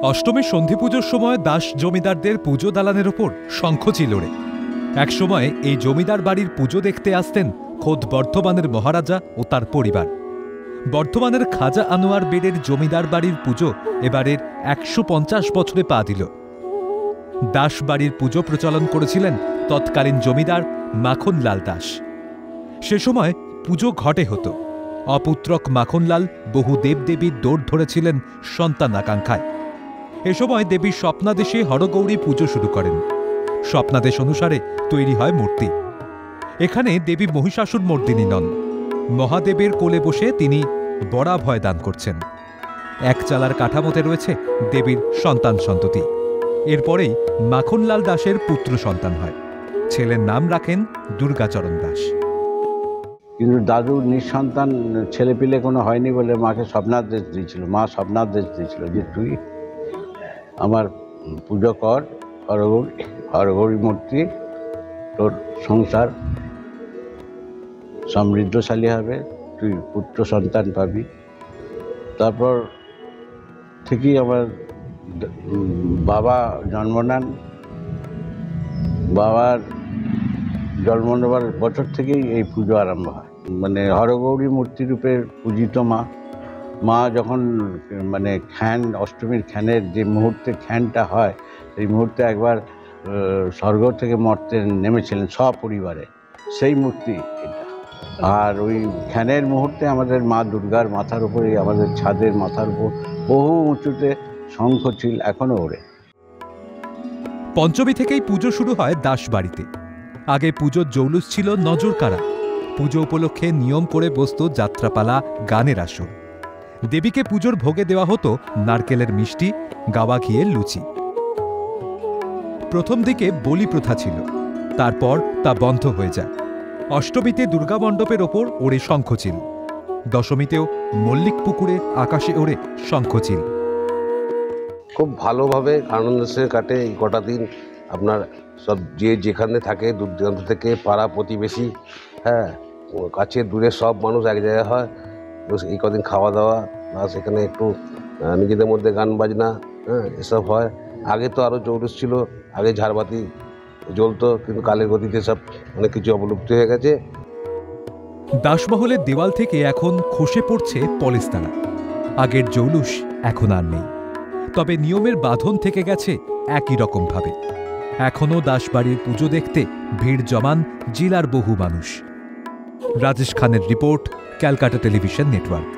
অষ্টমীর সন্ধি পুজোর সময় দাস জমিদারদের পুজো দালানের ওপর শঙ্খচিল ওড়ে। একসময় এই জমিদার বাড়ির পুজো দেখতে আসতেন খোদ বর্ধমানের মহারাজা ও তার পরিবার। বর্ধমানের খাজা আনোয়ার বেডের জমিদার বাড়ির পুজো এবারের ১৫০ বছরে পা দিল। দাস বাড়ির পুজো প্রচলন করেছিলেন তৎকালীন জমিদার মাখনলাল দাস। সে সময় পুজো ঘটে হতো। অপুত্রক মাখনলাল বহু দেবদেবীর দৌড় ধরেছিলেন সন্তান আকাঙ্ক্ষায়। এ সময় দেবীর স্বপ্নাদেশে হরগৌরী পুজো শুরু করেন। স্বপ্নাদেশ অনুসারে তৈরি হয় মূর্তি। এখানে দেবী মহিষাসুর মর্দিনী নন, মহাদেবের কোলে বসে তিনি বরাভয় দান করছেন। এক চালার কাঠামোতে রয়েছে দেবীর সন্তান সন্ততি। এরপরেই মাখনলাল দাসের পুত্র সন্তান হয়। ছেলের নাম রাখেন দুর্গাচরণ দাস। কিন্তু দাদুর নিঃসন্তান ছেলেপিলে কোনো হয়নি বলে মাকে স্বপ্নাদেশ দিয়েছিল। মা স্বপ্নাদেশ দিয়েছিল যে তুই আমার পুজো কর, হরগৌরী মূর্তি, তোর সংসার সমৃদ্ধশালী হবে, তুই পুত্র সন্তান পাবি। তারপর থেকেই আমার বাবা জন্ম নেন। বাবার জন্ম নেবার বছর থেকেই এই পুজো আরম্ভ হয়। মানে হরগৌরী মূর্তি রূপে পূজিত মা যখন মানে অষ্টমীর খ্যানের যে মুহূর্তে খ্যানটা হয়, সেই মুহূর্তে একবার স্বর্গ থেকে মর্তে নেমেছিলেন সপরিবারে, সেই মূর্তি এটা। আর ওই খ্যানের মুহূর্তে আমাদের মা দুর্গার মাথার উপরে, আমাদের ছাদের মাথার উপর বহু উঁচুতে শঙ্খচিল এখনো ওড়ে। পঞ্চমী থেকেই পুজো শুরু হয় দাস বাড়িতে। আগে পুজোর জৌলুস ছিল নজর কাড়া। পুজো উপলক্ষে নিয়ম করে বসত যাত্রাপালা, গানের আসর। দেবীকে পুজোর ভোগে দেওয়া হতো নারকেলের মিষ্টি, গাওয়া ঘিয়ের লুচি। প্রথম দিকে বলি প্রথা ছিল, তারপর তা বন্ধ হয়ে যায়। অষ্টমীতে দুর্গা মণ্ডপের ওপর ওড়ে শঙ্খচিল। দশমীতেও মল্লিক পুকুরে আকাশে ওড়ে শঙ্খচিল। খুব ভালোভাবে আনন্দের সঙ্গে কাটে এই কটা দিন। আপনার সব যে যেখানে থাকে, দূর দূরান্ত থেকে পাড়া প্রতিবেশী, কাছে দূরে সব মানুষ এক জায়গায় হয়। এই কদিন খাওয়া দাওয়া প্লাস এখানে একটু নিজেদের মধ্যে গান বাজনা এসব হয়। আগে তো আরও জৌলুস ছিল, আগে ঝাড়বাতি জ্বলতো, কিন্তু কালের গতিতে সব অনেক কিছু অবলুপ্তি হয়ে গেছে। দাসমহলের দেওয়াল থেকে এখন খসে পড়ছে পলেস্তারা। আগের জৌলুস এখন আর নেই, তবে নিয়মের বাঁধন থেকে গেছে একই রকমভাবে। এখনও দাসবাড়ির পুজো দেখতে ভিড় জমান জেলার বহু মানুষ। রাজেশ খানের রিপোর্ট, ক্যালকাটা টেলিভিশন নেটওয়ার্ক।